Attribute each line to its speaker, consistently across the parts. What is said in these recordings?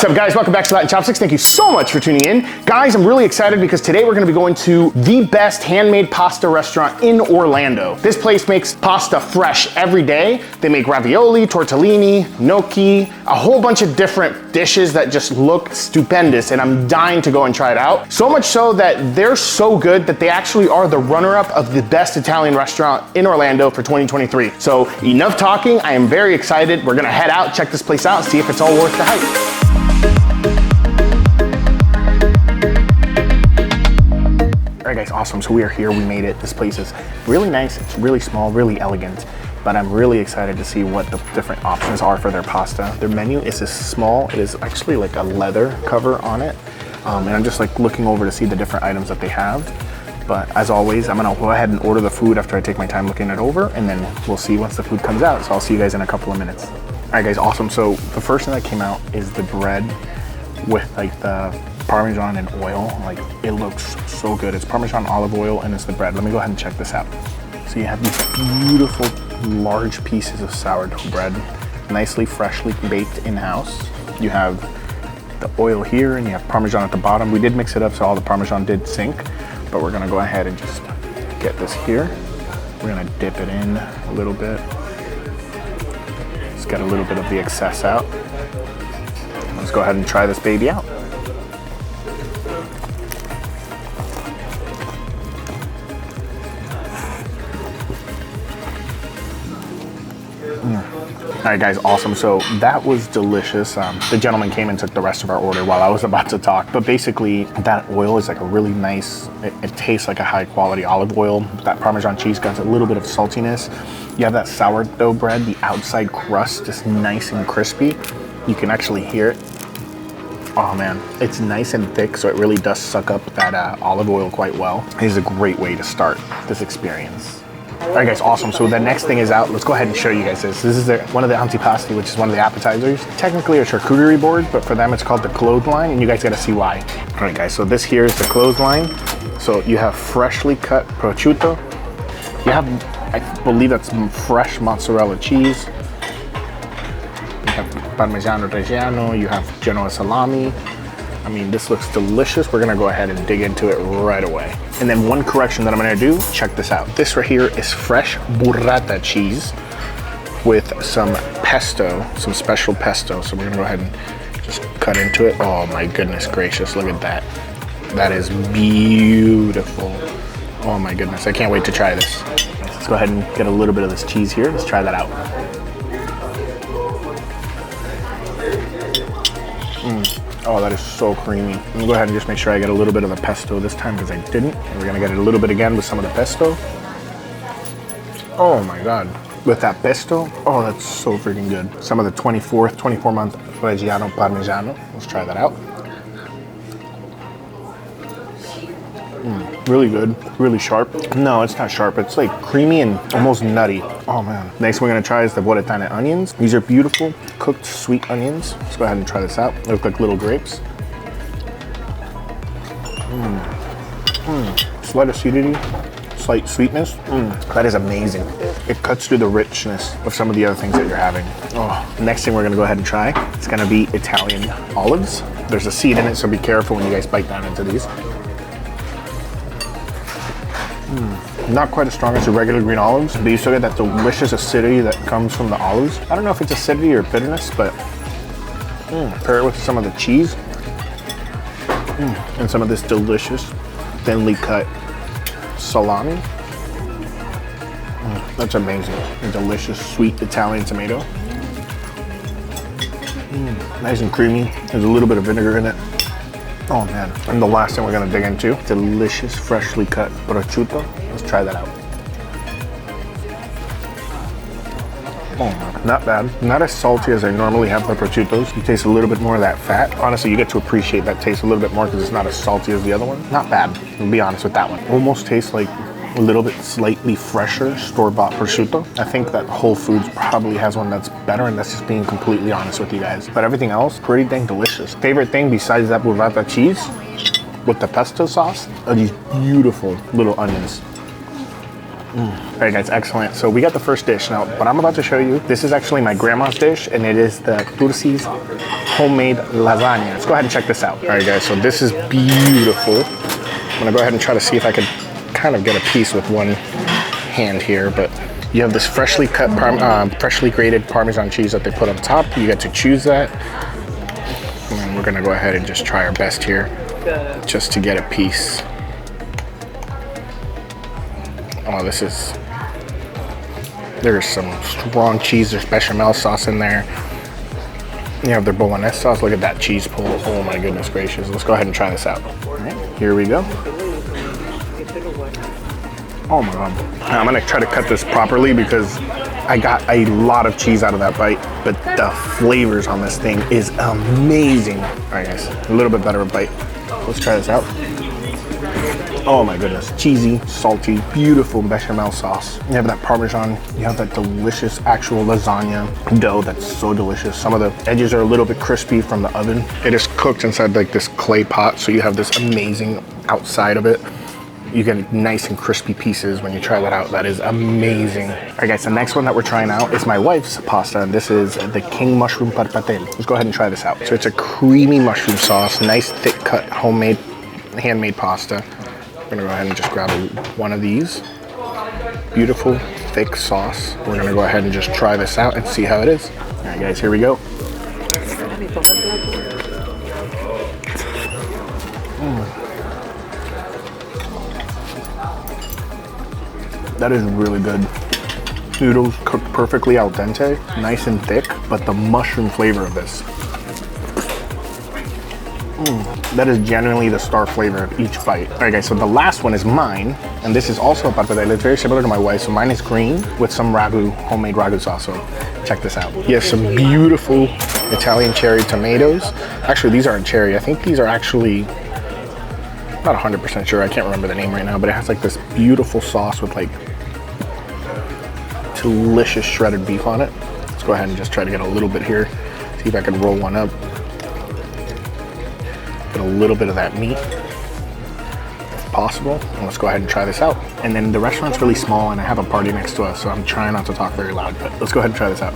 Speaker 1: What's up, guys? Welcome back to Latin Chopsticks. Thank you so much for tuning in. Guys, I'm really excited because today we're gonna be going to the best handmade pasta restaurant in Orlando. This place makes pasta fresh every day. They make ravioli, tortellini, gnocchi, a whole bunch of different dishes that just look stupendous, and I'm dying to go and try it out. So much so that they're so good that they actually are the runner-up of the best Italian restaurant in Orlando for 2023. So enough talking, I am very excited. We're gonna head out, check this place out, see if it's all worth the hype. All right, guys, awesome. So we are here, we made it. This place is really nice, it's really small, really elegant, but I'm really excited to see what the different options are for their pasta. Their menu is this small, it is actually like a leather cover on it. And I'm just like looking over to see the different items that they have. But as always, I'm gonna go ahead and order the food after I take my time looking it over, and then we'll see once the food comes out. So I'll see you guys in a couple of minutes. All right, guys, awesome. So the first thing that came out is the bread with like the Parmesan and oil. Like, it looks so good. It's Parmesan, olive oil, and it's the bread. Let me go ahead and check this out. So you have these beautiful large pieces of sourdough bread, nicely freshly baked in-house. You have the oil here and you have Parmesan at the bottom. We did mix it up so all the Parmesan did sink, but we're gonna go ahead and just get this here. We're gonna dip it in a little bit. Just get a little bit of the excess out. Let's go ahead and try this baby out. All right, guys, awesome. So that was delicious. The gentleman came and took the rest of our order while I was about to talk. But basically, that oil is like a really nice, it tastes like a high quality olive oil. That Parmesan cheese got a little bit of saltiness. You have that sourdough bread, the outside crust is nice and crispy. You can actually hear it. Oh man, it's nice and thick, so it really does suck up that olive oil quite well. It is a great way to start this experience. All right, guys, awesome. So the next thing is out. Let's go ahead and show you guys this. This is one of the antipasti, which is one of the appetizers. Technically a charcuterie board, but for them it's called the clothesline, and you guys gotta see why. All right, guys, so this here is the clothesline. So you have freshly cut prosciutto. You have, I believe that's fresh mozzarella cheese. You have Parmigiano Reggiano, you have Genoa salami. I mean, this looks delicious. We're gonna go ahead and dig into it right away. And then one correction that I'm gonna do, check this out. This right here is fresh burrata cheese with some pesto, some special pesto. So we're gonna go ahead and just cut into it. Oh my goodness gracious, look at that. That is beautiful. Oh my goodness, I can't wait to try this. Let's go ahead and get a little bit of this cheese here. Let's try that out. Oh, that is so creamy. I'm gonna go ahead and just make sure I get a little bit of the pesto this time because I didn't. And we're gonna get it a little bit again with some of the pesto. Oh my God. With that pesto, oh, that's so freaking good. Some of the 24-month Reggiano Parmigiano. Let's try that out. Really good, really sharp. No, it's not sharp. It's like creamy and almost nutty. Oh man. Next we're gonna try is the boletane onions. These are beautiful, cooked sweet onions. Let's go ahead and try this out. They look like little grapes. Slight acidity, slight sweetness. That is amazing. It cuts through the richness of some of the other things that you're having. Oh, next thing we're gonna go ahead and try, it's gonna be Italian olives. There's a seed in it, so be careful when you guys bite down into these. Not quite as strong as the regular green olives, but you still get that delicious acidity that comes from the olives. I don't know if it's acidity or bitterness, but pair it with some of the cheese and some of this delicious, thinly cut salami. That's amazing. A delicious, sweet Italian tomato. Nice and creamy. There's a little bit of vinegar in it. Oh man. And the last thing we're gonna dig into, delicious, freshly cut prosciutto. Let's try that out. Oh man, not bad. Not as salty as I normally have the prosciuttos. You taste a little bit more of that fat. Honestly, you get to appreciate that taste a little bit more because it's not as salty as the other one. Not bad, I'll be honest with that one. Almost tastes like a little bit slightly fresher store-bought prosciutto. I think that Whole Foods probably has one that's better, and that's just being completely honest with you guys. But everything else, pretty dang delicious. Favorite thing besides that burrata cheese with the pesto sauce are these beautiful little onions. All right, guys, excellent. So we got the first dish. Now, what I'm about to show you, this is actually my grandma's dish, and it is the Turci's homemade lasagna. Let's go ahead and check this out. All right, guys, so this is beautiful. I'm gonna go ahead and try to see if I could kind of get a piece with one hand here, but you have this freshly cut, freshly grated Parmesan cheese that they put on top. You get to choose that. And we're gonna go ahead and just try our best here, just to get a piece. Oh, there's some strong cheese. There's bechamel sauce in there. You have their bolognese sauce. Look at that cheese pull. Oh my goodness gracious. Let's go ahead and try this out. All right, here we go. Oh my God. I'm gonna try to cut this properly because I got a lot of cheese out of that bite, but the flavors on this thing is amazing. All right, guys, a little bit better of a bite. Let's try this out. Oh my goodness, cheesy, salty, beautiful bechamel sauce. You have that Parmesan, you have that delicious actual lasagna dough that's so delicious. Some of the edges are a little bit crispy from the oven. It is cooked inside like this clay pot, so you have this amazing outside of it. You get nice and crispy pieces when you try that out. That is amazing. All right, guys, the next one that we're trying out is my wife's pasta, and this is the king mushroom parpatel. Let's go ahead and try this out. So it's a creamy mushroom sauce, nice thick cut, homemade, handmade pasta. I'm gonna go ahead and just grab one of these. Beautiful, thick sauce. We're gonna go ahead and just try this out and see how it is. All right, guys, here we go. That is really good. Noodles cooked perfectly al dente, nice and thick, but the mushroom flavor of this. That is genuinely the star flavor of each bite. All right, guys, so the last one is mine, and this is also a parpatel. It's very similar to my wife's, so mine is green with some ragu, homemade ragu sauce, so check this out. You have some beautiful Italian cherry tomatoes. Actually, these aren't cherry. I think these are actually, not 100% sure, I can't remember the name right now, but it has like this beautiful sauce with like delicious shredded beef on it. Let's go ahead and just try to get a little bit here. See if I can roll one up. Get a little bit of that meat if possible. And let's go ahead and try this out. And then the restaurant's really small and I have a party next to us, so I'm trying not to talk very loud, but let's go ahead and try this out.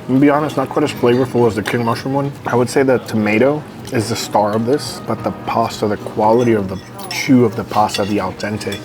Speaker 1: To be honest, not quite as flavorful as the king mushroom one. I would say the tomato is the star of this, but the pasta, the quality of the chew of the pasta, the al dente,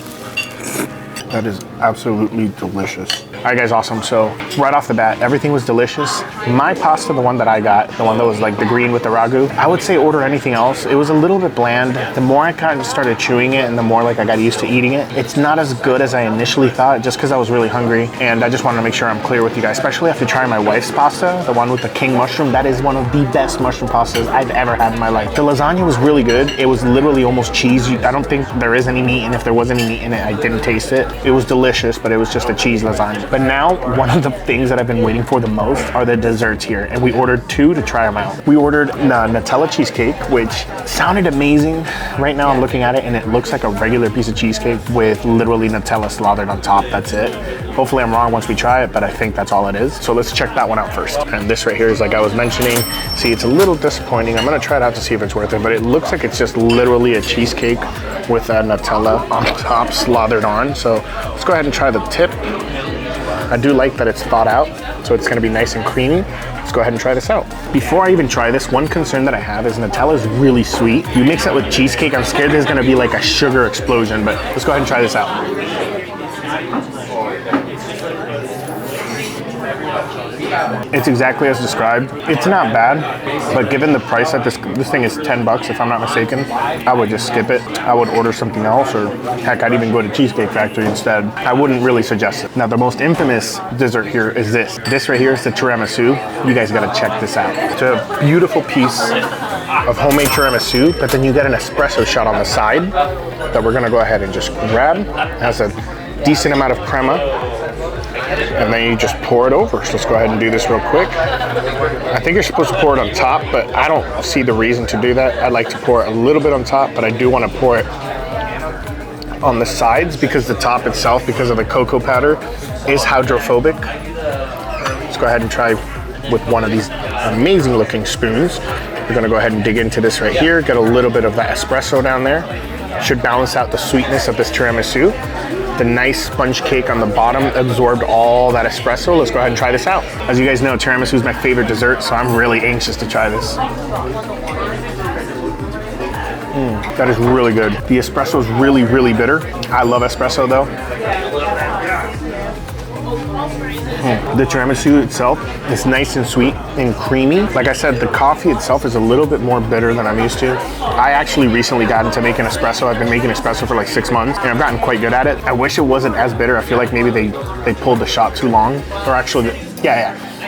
Speaker 1: that is absolutely delicious. All right, guys, awesome. So right off the bat, everything was delicious. My pasta, the one that I got, the one that was like the green with the ragu, I would say order anything else. It was a little bit bland. The more I kind of started chewing it and the more like I got used to eating it, it's not as good as I initially thought, just because I was really hungry. And I just wanted to make sure I'm clear with you guys, especially after trying my wife's pasta, the one with the king mushroom. That is one of the best mushroom pastas I've ever had in my life. The lasagna was really good. It was literally almost cheese. I don't think there is any meat, and if there was any meat in it, I didn't taste it. It was delicious, but it was just a cheese lasagna. But now, one of the things that I've been waiting for the most are the desserts here, and we ordered two to try them out. We ordered Nutella cheesecake, which sounded amazing. Right now I'm looking at it and it looks like a regular piece of cheesecake with literally Nutella slathered on top. That's it. Hopefully I'm wrong once we try it, but I think that's all it is. So let's check that one out first. And this right here is like I was mentioning. See, it's a little disappointing. I'm gonna try it out to see if it's worth it, but it looks like it's just literally a cheesecake with Nutella on top slathered on. So let's go ahead and try the tip. I do like that it's thawed out, so it's gonna be nice and creamy. Let's go ahead and try this out. Before I even try this, one concern that I have is Nutella is really sweet. You mix it with cheesecake, I'm scared there's gonna be like a sugar explosion, but let's go ahead and try this out. It's exactly as described. It's not bad, but given the price that this thing is $10 if I'm not mistaken, I would just skip it. I would order something else, or heck, I'd even go to Cheesecake Factory instead. I wouldn't really suggest it. Now, the most infamous dessert here is this. This right here is the tiramisu. You guys gotta check this out. It's a beautiful piece of homemade tiramisu, but then you get an espresso shot on the side that we're gonna go ahead and just grab. It has a decent amount of crema, and then you just pour it over. So let's go ahead and do this real quick. I think you're supposed to pour it on top, but I don't see the reason to do that. I like to pour it a little bit on top, but I do want to pour it on the sides because the top itself, because of the cocoa powder, is hydrophobic. Let's go ahead and try with one of these amazing looking spoons. We're gonna go ahead and dig into this right here, get a little bit of that espresso down there. should balance out the sweetness of this tiramisu. The nice sponge cake on the bottom absorbed all that espresso. Let's go ahead and try this out. As you guys know, tiramisu is my favorite dessert, so I'm really anxious to try this. That is really good. The espresso is really, really bitter. I love espresso though. The tiramisu itself is nice and sweet and creamy. Like I said, the coffee itself is a little bit more bitter than I'm used to. I actually recently got into making espresso. I've been making espresso for like 6 months and I've gotten quite good at it. I wish it wasn't as bitter. I feel like maybe they pulled the shot too long. Or actually,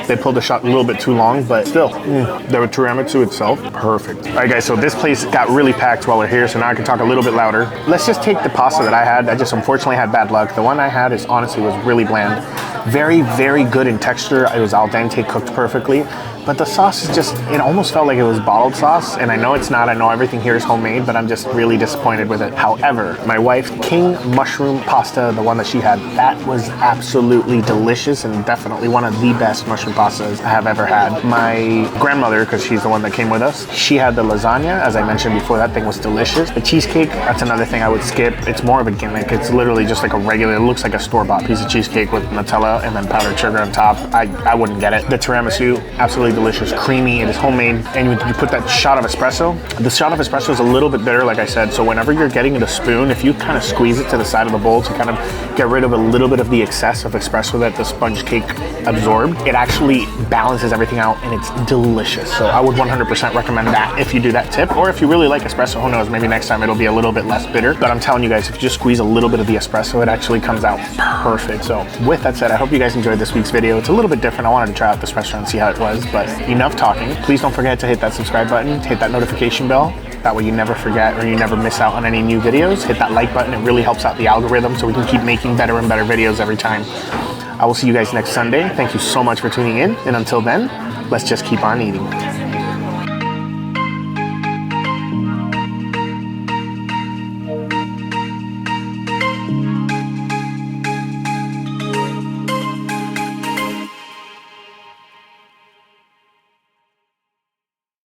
Speaker 1: they pulled the shot a little bit too long, but still, the tiramisu itself, perfect. All right guys, so this place got really packed while we're here, so now I can talk a little bit louder. Let's just take the pasta that I had. I just unfortunately had bad luck. The one I had is honestly was really bland. Very, very good in texture. It was al dente, cooked perfectly. But the sauce is just, it almost felt like it was bottled sauce. And I know it's not, I know everything here is homemade, but I'm just really disappointed with it. However, my wife's king mushroom pasta, the one that she had, that was absolutely delicious and definitely one of the best mushroom pastas I have ever had. My grandmother, because she's the one that came with us, she had the lasagna. As I mentioned before, that thing was delicious. The cheesecake, that's another thing I would skip. It's more of a gimmick. It's literally just like a regular, it looks like a store-bought piece of cheesecake with Nutella and then powdered sugar on top. I wouldn't get it. The tiramisu, absolutely delicious, creamy, it is homemade, and you put that shot of espresso. The shot of espresso is a little bit bitter, like I said, so whenever you're getting the spoon, if you kind of squeeze it to the side of the bowl to kind of get rid of a little bit of the excess of espresso that the sponge cake absorbed, it actually balances everything out and it's delicious. So I would 100% recommend that if you do that tip, or if you really like espresso, who knows, maybe next time it'll be a little bit less bitter. But I'm telling you guys, if you just squeeze a little bit of the espresso, it actually comes out perfect. So with that said, I hope you guys enjoyed this week's video. It's a little bit different. I wanted to try out this restaurant and see how it was, but enough talking. Please don't forget to hit that subscribe button, hit that notification bell. That way you never forget or you never miss out on any new videos. Hit that like button. It really helps out the algorithm so we can keep making better and better videos every time. I will see you guys next Sunday. Thank you so much for tuning in. And until then, let's just keep on eating.